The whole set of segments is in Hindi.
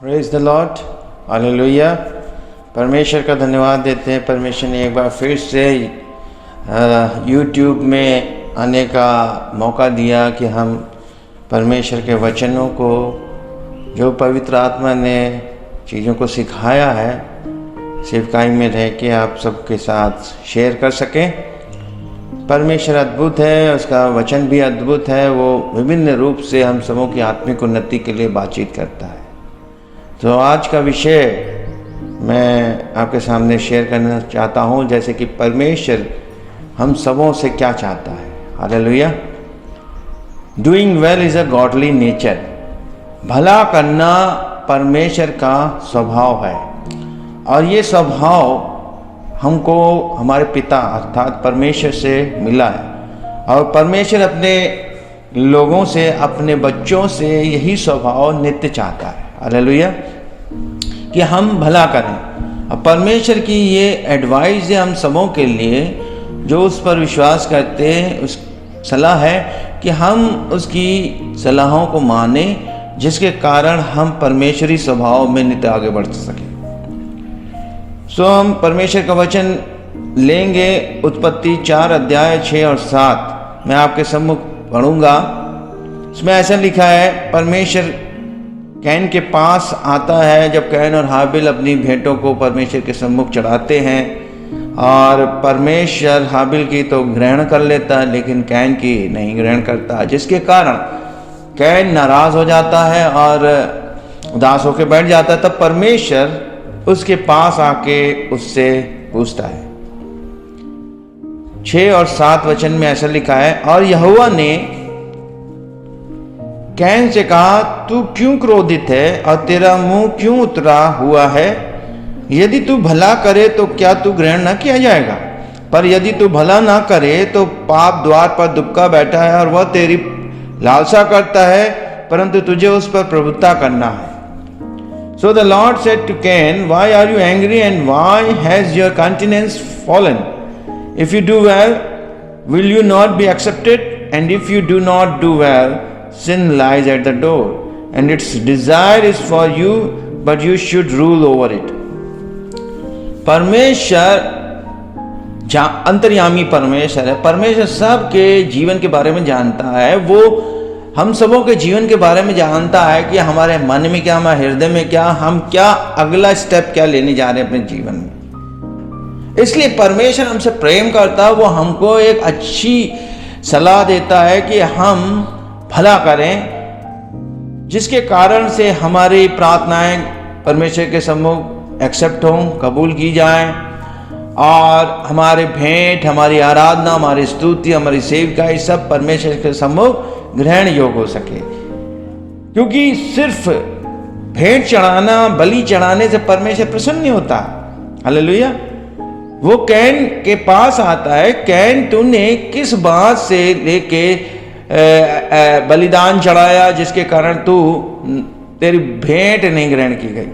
Praise the Lord, hallelujah. परमेश्वर का धन्यवाद देते हैं। परमेश्वर ने एक बार फिर से यूट्यूब में आने का मौका दिया कि हम परमेश्वर के वचनों को, जो पवित्र आत्मा ने चीज़ों को सिखाया है, सेवकाई में रह के आप सबके साथ शेयर कर सकें। परमेश्वर अद्भुत है, उसका वचन भी अद्भुत है। वो विभिन्न रूप से हम सबों की आत्मिक उन्नति के लिए बातचीत करता है। तो आज का विषय मैं आपके सामने शेयर करना चाहता हूँ, जैसे कि परमेश्वर हम सबों से क्या चाहता है। Hallelujah. Doing well is a godly nature. भला करना परमेश्वर का स्वभाव है, और ये स्वभाव हमको हमारे पिता अर्थात परमेश्वर से मिला है। और परमेश्वर अपने लोगों से, अपने बच्चों से यही स्वभाव नित्य चाहता है। हालेलुया, कि हम भला करें। और परमेश्वर की ये एडवाइस है हम सबों के लिए, जो उस पर विश्वास करते हैं। उस सलाह है कि हम उसकी सलाहों को माने, जिसके कारण हम परमेश्वरी स्वभाव में नित्य आगे बढ़ सकें। सो हम परमेश्वर का वचन लेंगे। उत्पत्ति 4 अध्याय 6 और 7 मैं आपके सम्मुख पढ़ूंगा। इसमें ऐसा लिखा है, परमेश्वर कैन के पास आता है जब कैन और हाबिल अपनी भेंटों को परमेश्वर के सम्मुख चढ़ाते हैं, और परमेश्वर हाबिल की तो ग्रहण कर लेता है, लेकिन कैन की नहीं ग्रहण करता, जिसके कारण कैन नाराज हो जाता है और उदास होकर बैठ जाता है। तब परमेश्वर उसके पास आके उससे पूछता है। 6 और 7 वचन में ऐसा लिखा है, और यहोवा ने कैन से कहा, तू क्यों क्रोधित है और तेरा मुंह क्यों उतरा हुआ है? यदि तू भला करे तो क्या तू ग्रहण न किया जाएगा? पर यदि तू भला ना करे तो पाप द्वार पर दुबका बैठा है, और वह तेरी लालसा करता है, परंतु तुझे उस पर प्रभुता करना है। So the Lord said to Cain, why are you angry and why has your countenance fallen? If you do well, will you not be accepted? And if you do not do well, sin lies at the door, and its desire is for you, but you should rule over it. परमेश्वर अंतर्यामी परमेश्वर है। परमेश्वर सबके जीवन के बारे में जानता है। वो हम सबों के जीवन के बारे में जानता है कि हमारे मन में क्या, हमारे हृदय में क्या, हम क्या अगला स्टेप क्या लेने जा रहे हैं अपने जीवन में। इसलिए परमेश्वर हमसे प्रेम करता है। वो हमको एक अच्छी सलाह देता है कि हम भला करें, जिसके कारण से हमारी प्रार्थनाएं परमेश्वर के सम्मुख एक्सेप्ट हों, कबूल की जाएं, और हमारे भेंट, हमारी आराधना, हमारी स्तुति, हमारी सेवकाई सब परमेश्वर के सम्मुख ग्रहण योग्य हो सके। क्योंकि सिर्फ भेंट चढ़ाना, बलि चढ़ाने से परमेश्वर प्रसन्न नहीं होता। हालेलुया। वो कैन के पास आता है, कैन तूने किस बात से लेके बलिदान चढ़ाया जिसके कारण तेरी भेंट नहीं ग्रहण की गई?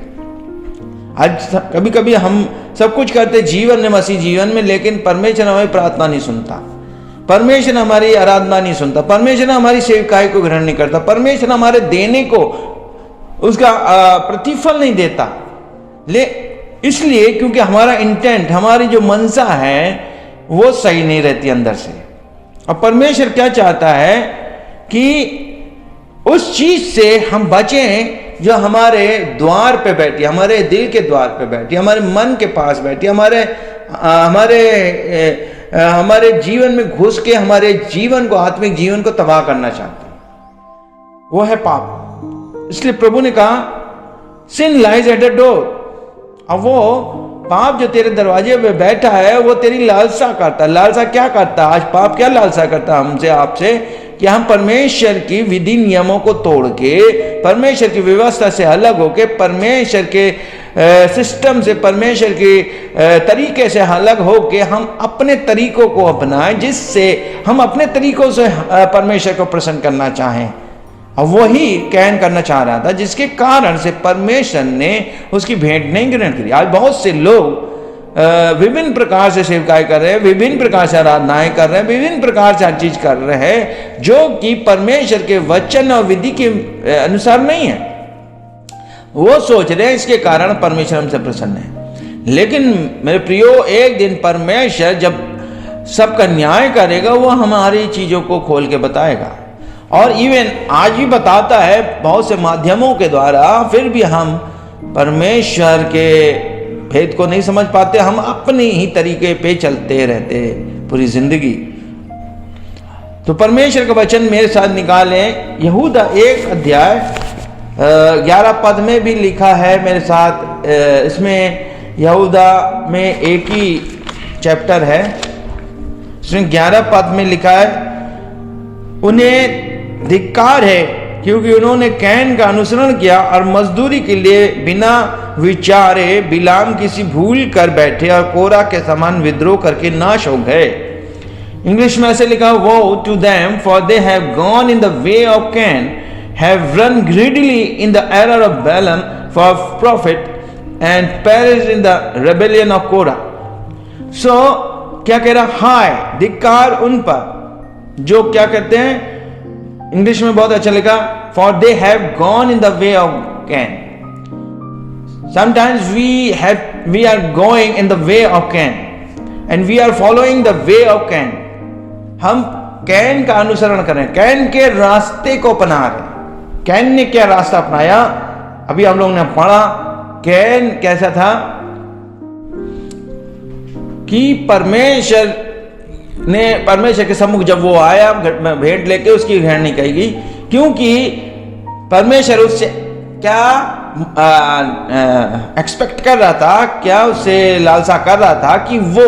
आज कभी कभी हम सब कुछ करते जीवन में, मसीह जीवन में, लेकिन परमेश्वर हमारी प्रार्थना नहीं सुनता, परमेश्वर हमारी आराधना नहीं सुनता, परमेश्वर हमारी सेवकाई को ग्रहण नहीं करता, परमेश्वर हमारे देने को उसका प्रतिफल नहीं देता। इसलिए क्योंकि हमारा इंटेंट, हमारी जो मनसा है वो सही नहीं रहती अंदर से। और परमेश्वर क्या चाहता है कि उस चीज से हम बचें जो हमारे द्वार पे बैठी, हमारे दिल के द्वार पे बैठी, हमारे मन के पास बैठी, हमारे जीवन में घुस के हमारे जीवन को, आत्मिक जीवन को तबाह करना चाहते हैं। वो है पाप। इसलिए प्रभु ने कहा, सिन लाइज एट द डोर। अब वो पाप जो तेरे दरवाजे पे बैठा है वो तेरी लालसा करता है। लालसा क्या करता है? आज पाप क्या लालसा करता है हमसे, आपसे, कि हम परमेश्वर की विधि नियमों को तोड़ के, परमेश्वर की व्यवस्था से अलग होके, परमेश्वर के सिस्टम से, परमेश्वर के तरीके से अलग होके हम अपने तरीकों को अपनाएं, जिससे हम अपने तरीकों से परमेश्वर को प्रसन्न करना चाहें। और वही कैन करना चाह रहा था, जिसके कारण से परमेश्वर ने उसकी भेंट नहीं ग्रहण करी। आज बहुत से लोग विभिन्न प्रकार से सेवकाई कर रहे हैं, विभिन्न प्रकार से आराधनाएं कर रहे हैं, विभिन्न प्रकार से हर चीज कर रहे हैं, जो कि परमेश्वर के वचन और विधि के अनुसार नहीं है। वो सोच रहे हैं इसके कारण परमेश्वर हमसे प्रसन्न है। लेकिन मेरे प्रियो, एक दिन परमेश्वर जब सबका न्याय करेगा, वो हमारी चीजों को खोल के बताएगा। और इवन आज भी बताता है बहुत से माध्यमों के द्वारा, फिर भी हम परमेश्वर के भेद को नहीं समझ पाते। हम अपने ही तरीके पे चलते रहते पूरी जिंदगी। तो परमेश्वर का वचन मेरे साथ निकालें, यहूदा 1 अध्याय 11 पद में भी लिखा है मेरे साथ। इसमें यहूदा में एक ही चैप्टर है, इसमें 11 पद में लिखा है, उन्हें धिक्कार है क्योंकि उन्होंने कैन का अनुसरण किया और मजदूरी के लिए बिना विचारे बिलाम किसी भूल कर बैठे और कोरा के समान विद्रोह करके नाश हो गए। इंग्लिश में ऐसे लिखा, woe to them for they have gone in the way of Cain, have run greedily in the error of Balaam for profit and perish in the rebellion of Korah. So क्या कह रहा, हाय धिक्कार उन पर जो क्या कहते हैं, इंग्लिश में बहुत अच्छा लिखा, for they have gone in the way of Cain. Sometimes we are going in the way of Cain and we are following the way of Cain. हम कैन का अनुसरण करें, कैन के रास्ते को अपना रहे। कैन ने क्या रास्ता अपनाया, अभी हम लोगों ने पढ़ा। कैन कैसा था कि परमेश्वर के सम्मुख जब वो आया भेंट लेके, उसकी भेंट नहीं कही गई क्योंकि परमेश्वर उससे क्या एक्सपेक्ट कर रहा था, क्या उससे लालसा कर रहा था कि वो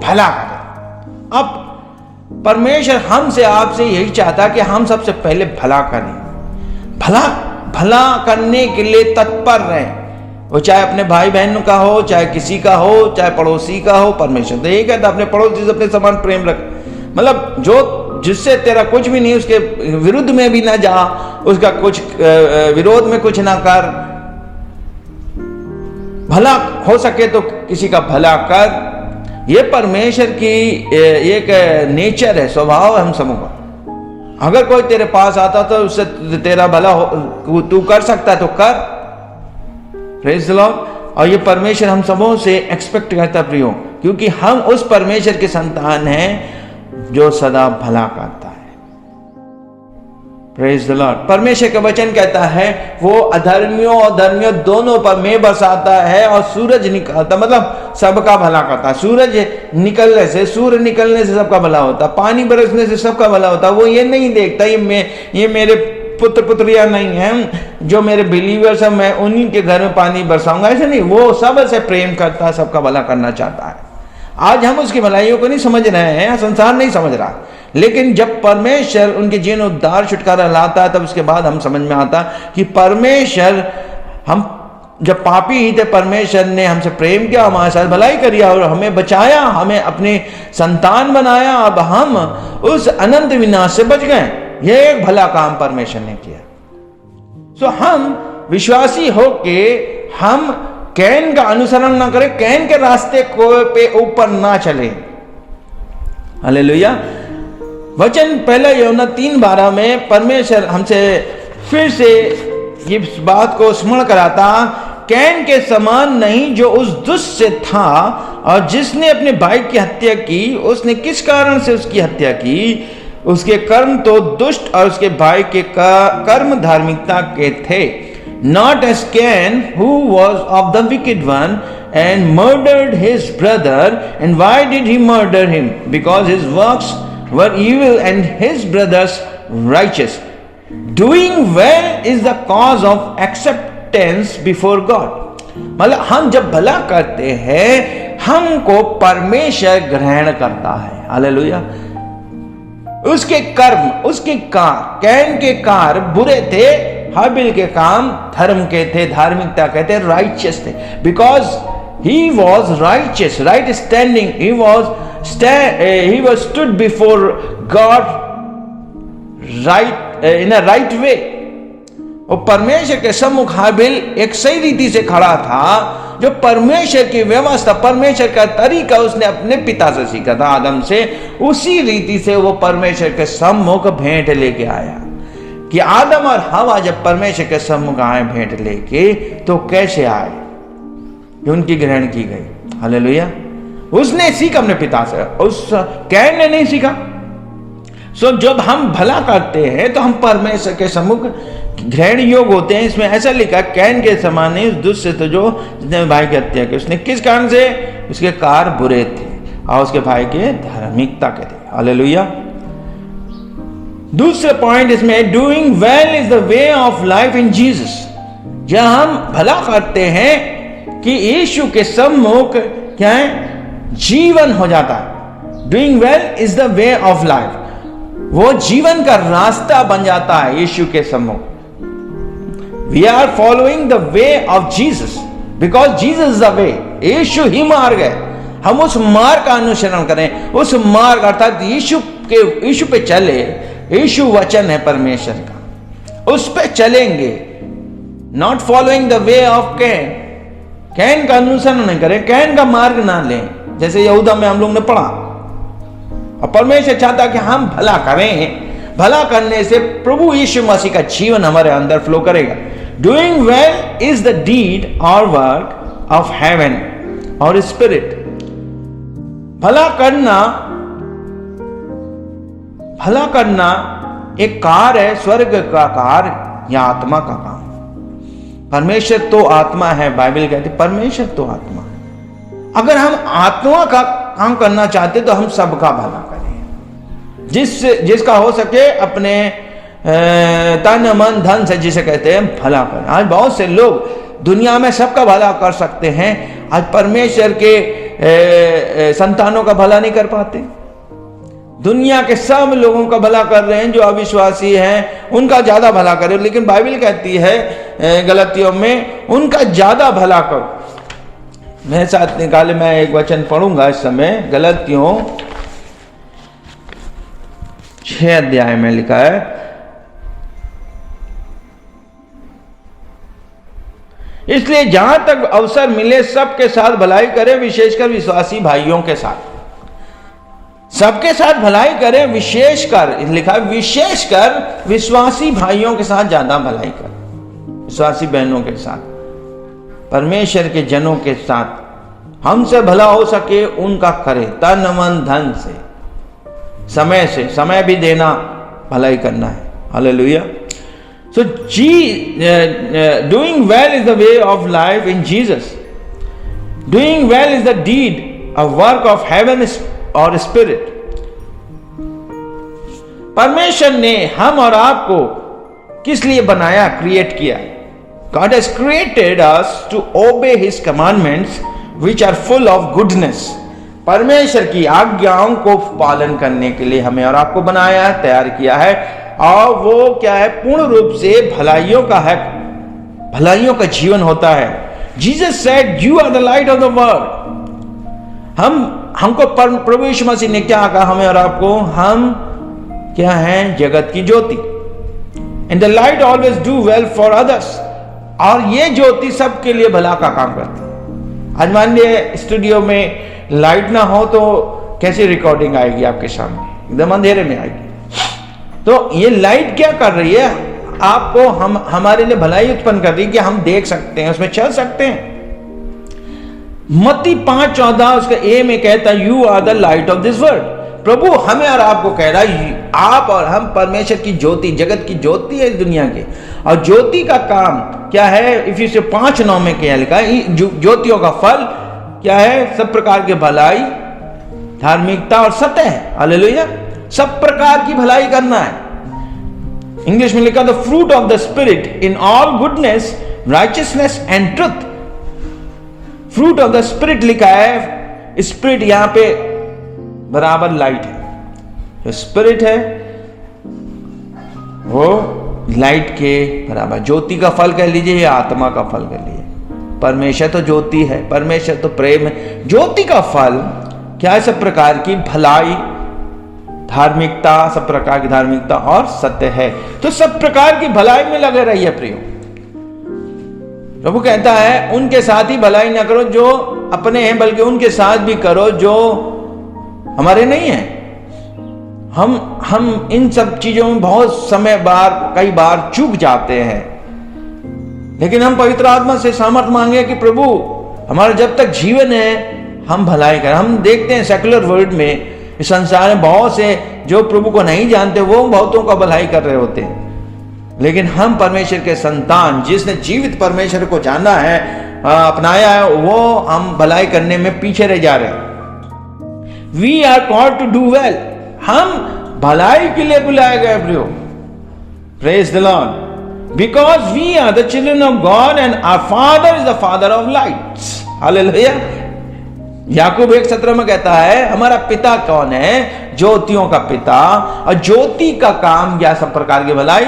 भला करे। अब परमेश्वर हमसे आपसे यही चाहता कि हम सबसे पहले भला करें, भला करने के लिए तत्पर रहें। वो चाहे अपने भाई बहन का हो, चाहे किसी का हो, चाहे पड़ोसी का हो। परमेश्वर तो यही कहता, अपने पड़ोसी से अपने समान प्रेम रख। मतलब जो जिससे तेरा कुछ भी नहीं, उसके विरुद्ध में भी ना जा, उसका कुछ विरोध में कुछ ना कर। भला हो सके तो किसी का भला कर। ये परमेश्वर की एक नेचर है, स्वभाव है हम सबों का। अगर कोई तेरे पास आता तो उससे तेरा भला हो, तू कर सकता है तो कर। Praise the Lord. और ये परमेश्वर हम सबों से एक्सपेक्ट करता प्रियो, क्योंकि हम उस परमेश्वर के संतान हैं जो सदा भला करता है। Praise the Lord. परमेश्वर का वचन कहता है वो अधर्मियों और धर्मियों दोनों पर मेघ बरसाता है और सूरज निकलता, मतलब सबका भला करता है। सूरज निकलने से, सूर्य निकलने से सबका भला होता, पानी बरसने से सबका भला होता। वो ये नहीं देखता ये मेरे पुत्र पुत्रियां नहीं हैं जो मेरे बिलीवर्स हैं, मैं उन्हीं के घर में पानी बरसाऊंगा, ऐसे नहीं। वो सब से प्रेम करता है, सबका भला करना चाहता है। आज हम उसकी भलाइयों को नहीं समझ रहे हैं, संसार नहीं समझ रहा, लेकिन जब परमेश्वर उनके जीवन उद्धार छुटकारा लाता है तब उसके बाद हम समझ में आता कि परमेश्वर, हम जब पापी ही थे परमेश्वर ने हमसे प्रेम किया, हमारे साथ भलाई करी और हमें बचाया, हमें अपने संतान बनाया। अब हम उस अनंत विनाश से बच गए। यह एक भला काम परमेश्वर ने किया। सो हम विश्वासी होके हम कैन का अनुसरण ना करें, कैन के रास्ते को पे ऊपर ना चले। हालेलुया। वचन पहला यूहन्ना 3:12 में परमेश्वर हमसे फिर से इस बात को स्मरण कराता, कैन के समान नहीं जो उस दुष्ट से था और जिसने अपने भाई की हत्या की। उसने किस कारण से उसकी हत्या की? उसके कर्म तो दुष्ट और उसके भाई के कर्म धार्मिकता के थे। Not as Cain, who was of the wicked one and murdered his brother. And why did he murder him? Because his works were evil and his brothers righteous. Doing well is the cause of acceptance before God. मतलब हम जब भला करते हैं हमको परमेश्वर ग्रहण करता है। हालेलुया। उसके कर्म, उसके कार, कैन के कार बुरे थे, हाबिल के काम धर्म के थे, धार्मिकता के थे, राइचियस थे। Because he was righteous, right standing, he was stood before God right in a right way. और परमेश्वर के सम्मुख हाबिल एक सही रीति से खड़ा था, जो परमेश्वर की व्यवस्था, परमेश्वर का तरीका उसने अपने पिता से सीखा था, आदम से। उसी रीति से वो परमेश्वर के सम्मुख भेंट लेके आया। कि आदम और हवा जब परमेश्वर के सम्मुख आए भेंट लेके, तो कैसे आए, कि उनकी ग्रहण की गई। हालेलुया। उसने सीखा अपने पिता से, उस कैन ने नहीं सीखा। सो जब हम भला करते हैं तो हम परमेश्वर के सम्मुख ग्रहण योग्य होते हैं। इसमें ऐसा लिखा, कैन के समान नहीं उस दुष्ट से तो जो जिसने भाई की हत्या की। उसने किस कारण से? उसके कार्य बुरे थे और उसके भाई के धार्मिकता के थे। हालेलुया। दूसरे पॉइंट इसमें, doing well is the way of life in Jesus. जब हम भला करते हैं कि यीशु के सम्मुख क्या है, जीवन हो जाता है। Doing well is the way of life, वो जीवन का रास्ता बन जाता है यीशु के सम्मुख। We are following the way of Jesus because Jesus is the way. यीशु ही मार्ग है, हम उस मार्ग का अनुसरण करें। उस मार्ग अर्थात यीशु पे चले। यीशु वचन है परमेश्वर का, उस पे चलेंगे। Not following the way of can. Can का अनुसरण नहीं करें, कैन का मार्ग ना लें, जैसे यहूदा में हम लोग ने पढ़ा। और परमेश्वर चाहता कि हम भला करें। भला करने से प्रभु यीशु मसीह का जीवन हमारे अंदर फ्लो करेगा। Doing well is the deed और वर्क ऑफ हेवन और स्पिरिट। भला करना एक कार्य है, स्वर्ग का कार्य या आत्मा का काम। परमेश्वर तो आत्मा है, बाइबल कहती है परमेश्वर तो आत्मा है। अगर हम आत्मा का काम करना चाहते तो हम सबका भला करें, जिसका हो सके अपने तन मन धन से, जिसे कहते हैं भला करें। आज बहुत से लोग दुनिया में सबका भला कर सकते हैं, आज परमेश्वर के संतानों का भला नहीं कर पाते। दुनिया के सब लोगों का भला कर रहे हैं, जो अविश्वासी हैं उनका ज्यादा भला करें, लेकिन बाइबल कहती है गलतियों में उनका ज्यादा भला करो। मेरे साथ निकाले, मैं एक वचन पढ़ूंगा इस समय। गलतियों 6 अध्याय में लिखा है, इसलिए जहां तक अवसर मिले सबके साथ भलाई करें, विशेषकर विश्वासी भाइयों के साथ। सबके साथ भलाई करें, विशेषकर लिखा है, विशेषकर विश्वासी भाइयों के साथ ज्यादा भलाई करें। विश्वासी बहनों के साथ, परमेश्वर के जनों के साथ हमसे भला हो सके उनका करें, तन मन धन से, समय से। समय भी देना, भलाई करना है। Hallelujah. So doing well is the way of life in Jesus. Doing well is the deed, a work of heaven और स्पिरिट। परमेश्वर ने हम और आपको किस लिए बनाया, क्रिएट किया? God has created us to obey His commandments, which are full of goodness. परमेश्वर की आज्ञाओं को पालन करने के लिए हमें और आपको बनाया है, तैयार किया है। और वो क्या है? पूर्ण रूप से भलाइयों का है, भलाइयों का जीवन होता है। Jesus said, "You are the light of the world." हमको प्रभु यीशु मसीह ने क्या कहा हमें और आपको? हम क्या हैं? जगत की ज्योति। And the light always do well for others. और ये ज्योति सबके लिए भला का काम करती है। आज मान लीजिए स्टूडियो में लाइट ना हो तो कैसी रिकॉर्डिंग आएगी आपके सामने? एकदम अंधेरे में आएगी। तो ये लाइट क्या कर रही है? आपको हमारे लिए भलाई उत्पन्न कर रही है कि हम देख सकते हैं, उसमें चल सकते हैं। मत्ती 5:14 उसका ए में कहता है, "You are the light of this world." प्रभु हमें और आपको कह रहा है, आप और हम परमेश्वर की ज्योति, जगत की ज्योति है दुनिया के। और ज्योति का काम क्या है? इफिसियों 5:9 में क्या लिखा है? ज्योतियों का फल क्या है? सब प्रकार की भलाई, धार्मिकता और सत्य है। हालेलुया। सब प्रकार की भलाई करना है। इंग्लिश में लिखा, the fruit of the spirit in all goodness, righteousness and truth. Fruit of the spirit लिखा है। स्पिरिट यहां पे बराबर लाइट है। जो स्पिरिट है वो लाइट के बराबर। ज्योति का फल कह लीजिए या आत्मा का फल कह लीजिए। परमेश्वर तो ज्योति है, परमेश्वर तो प्रेम है। ज्योति का फल क्या है? सब प्रकार की भलाई, धार्मिकता, सब प्रकार की धार्मिकता और सत्य है। तो सब प्रकार की भलाई में लगे रहिए प्रियो। प्रभु कहता है उनके साथ ही भलाई ना करो जो अपने हैं, बल्कि उनके साथ भी करो जो हमारे नहीं है। हम इन सब चीजों में बहुत कई बार चूक जाते हैं। लेकिन हम पवित्र आत्मा से सामर्थ मांगे कि प्रभु हमारा जब तक जीवन है हम भलाई करें। हम देखते हैं सेकुलर वर्ल्ड में, इस संसार में बहुत से जो प्रभु को नहीं जानते वो बहुतों का भलाई कर रहे होते हैं, लेकिन हम परमेश्वर के संतान जिसने जीवित परमेश्वर को जाना है, अपनाया है, वो हम भलाई करने में पीछे रह जा रहे हैं। We are called to do well, हम भलाई के लिए बुलाए गए प्रियो। Praise the Lord. Because we are the children of God and our Father is the Father of lights. Hallelujah. याकूब 1:17 में कहता है हमारा पिता कौन है? ज्योतियों का पिता, और ज्योति का काम या सब प्रकार की भलाई,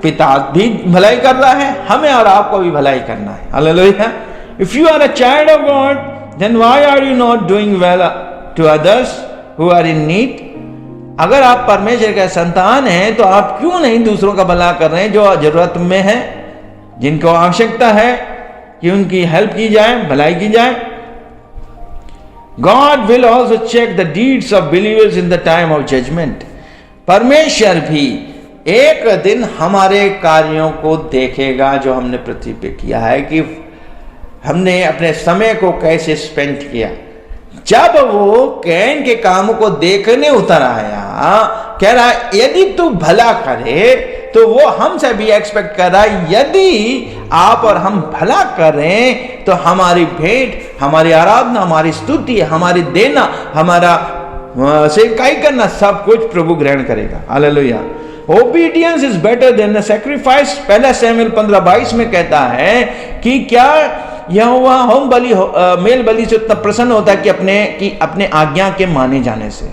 पिता भी भलाई कर रहा है, हमें और आपको भी भलाई करना है। Hallelujah. If you are a child of God, then why are you not doing well to others who are in need? अगर आप परमेश्वर के संतान हैं तो आप क्यों नहीं दूसरों का भला कर रहे हैं जो जरूरत में है, जिनको आवश्यकता है कि उनकी हेल्प की जाए, भलाई की जाए। God will also check the deeds of believers in the time of judgment. परमेश्वर भी एक दिन हमारे कार्यों को देखेगा जो हमने पृथ्वी पे किया है, कि हमने अपने समय को कैसे स्पेंड किया। जब वो कैन के काम को देखने उतर आया, कह रहा है यदि तू भला करे तो वो हमसे भी एक्सपेक्ट कर रहा है यदि आप और हम भला करें तो हमारी भेंट, हमारी आराधना, हमारी स्तुति, हमारी देना, हमारा सेवकाई करना, सब कुछ प्रभु ग्रहण करेगा। Hallelujah. Obedience is better than sacrifice. पहला सैमुएल 15:22 में कहता है कि क्या यहोवा होम बलि मेल बलि से उतना प्रसन्न होता है कि अपने आज्ञा के माने जाने से।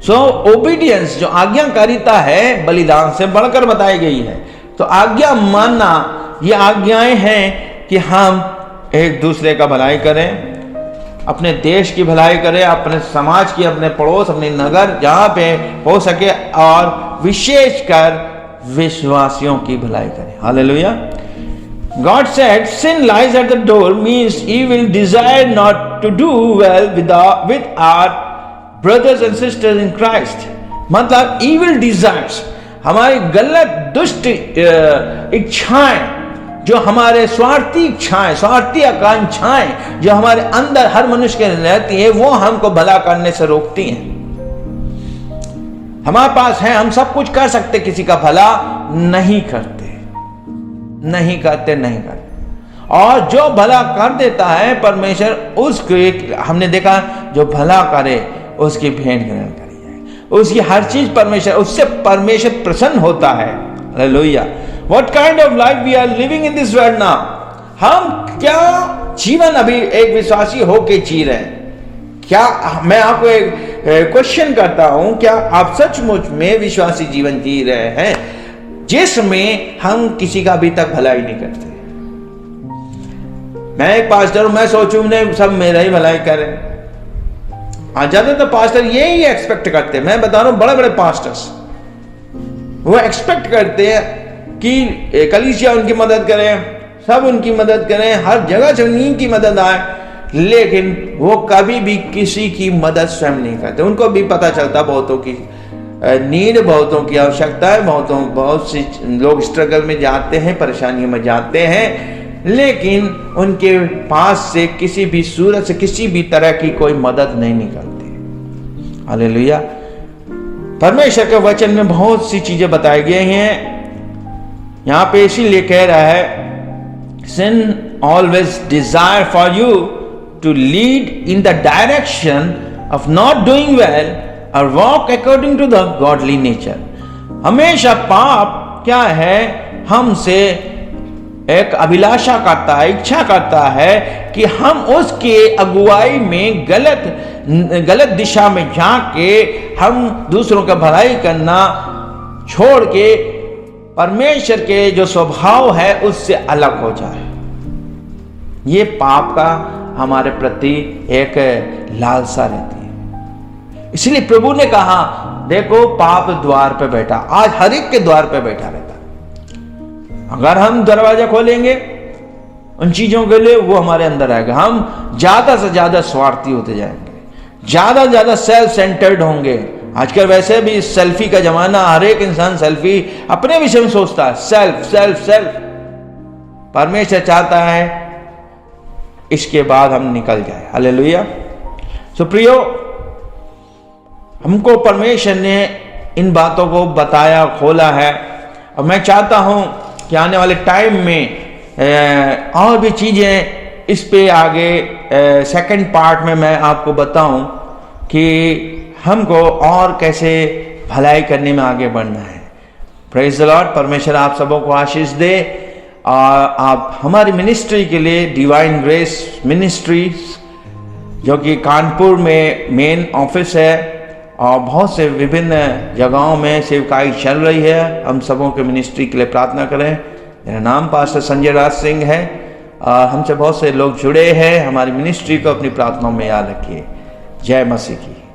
सो ओबीडियंस जो आज्ञाकारिता है बलिदान से बढ़कर बताई गई है। तो आज्ञा मानना, ये आज्ञाएं हैं कि हम एक दूसरे का भलाई करें, अपने देश की भलाई करें, अपने समाज की, अपने पड़ोस, अपने नगर जहां पे हो सके, और विशेषकर विश्वासियों की भलाई करें। Hallelujah. God said, sin lies at the door, means evil desire not to do well with our brothers and sisters in Christ. मतलब evil desires, हमारी गलत दुष्ट इच्छाएं, जो हमारे स्वार्थी इच्छाएं, स्वार्थी आकांक्षाएं जो हमारे अंदर हर मनुष्य के रहती है, वो हमको भला करने से रोकती हैं। हमारे पास है, हम सब कुछ कर सकते, किसी का भला नहीं करते। और जो भला कर देता है परमेश्वर, उसके हमने देखा जो भला करे उसकी भेंट ग्रहण करी जाए, उसकी हर चीज परमेश्वर, उससे परमेश्वर प्रसन्न होता है। Hallelujah. What kind of life we are living in this world now? हम क्या जीवन अभी एक विश्वासी होके जी रहे हैं? क्या मैं आपको एक क्वेश्चन करता हूं, क्या आप सचमुच में विश्वासी जीवन जी रहे हैं जिसमें हम किसी का अभी तक भलाई नहीं करते? मैं एक पास्टर हूं, मैं सोचूं नहीं सब मेरा ही भलाई करें। ज्यादातर पास्टर यही एक्सपेक्ट करते हैं। मैं बता रहा हूं, बड़े बड़े पास्टर्स वो एक्सपेक्ट करते हैं कि कलीसिया उनकी मदद करें, सब उनकी मदद करें, हर जगह से उनकी मदद आए, लेकिन वो कभी भी किसी की मदद स्वयं नहीं करते। उनको भी पता चलता बहुतों की नीड, बहुतों की आवश्यकता है, बहुत से लोग स्ट्रगल में जाते हैं, परेशानियों में जाते हैं, लेकिन उनके पास से किसी भी सूरत से किसी भी तरह की कोई मदद नहीं निकलती। हालेलुया। परमेश्वर के वचन में बहुत सी चीजें बताई गई हैं। यहां पे इसीलिए कह रहा है, sin always desire for you to lead in the direction of not doing well or walk according to the godly nature. हमेशा पाप क्या है, हमसे एक अभिलाषा करता है, इच्छा करता है कि हम उसके अगुवाई में गलत दिशा में जाके हम दूसरों का भलाई करना छोड़ के परमेश्वर के जो स्वभाव है उससे अलग हो जाए। ये पाप का हमारे प्रति एक लालसा रहती है। इसलिए प्रभु ने कहा, देखो पाप द्वार पे बैठा, आज हर एक के द्वार पे बैठा रहता है। अगर हम दरवाजा खोलेंगे उन चीजों के लिए, वो हमारे अंदर आएगा। हम ज्यादा से ज्यादा स्वार्थी होते जाएंगे, ज्यादा से ज्यादा सेल्फ सेंटर्ड होंगे, आजकल वैसे भी सेल्फी का जमाना, हर एक इंसान सेल्फी अपने विषय में सोचता है, सेल्फ सेल्फ सेल्फ। परमेश्वर चाहता है इसके बाद हम निकल जाए। हालेलुया। सो प्रियो, हमको परमेश्वर ने इन बातों को बताया, खोला है, और मैं चाहता हूं कि आने वाले टाइम में और भी चीजें इस पे आगे सेकंड पार्ट में मैं आपको बताऊं कि हमको और कैसे भलाई करने में आगे बढ़ना है। Praise the Lord. परमेश्वर आप सबों को आशीष दे। और आप हमारी मिनिस्ट्री के लिए डिवाइन ग्रेस मिनिस्ट्रीज, जो कि कानपुर में मेन ऑफिस है और बहुत से विभिन्न जगहों में सेवकाई चल रही है, हम सबों के मिनिस्ट्री के लिए प्रार्थना करें। मेरा नाम पास्टर संजय राज सिंह है। हमसे बहुत से लोग जुड़े हैं। हमारी मिनिस्ट्री को अपनी प्रार्थनाओं में याद रखिए। जय मसीह की।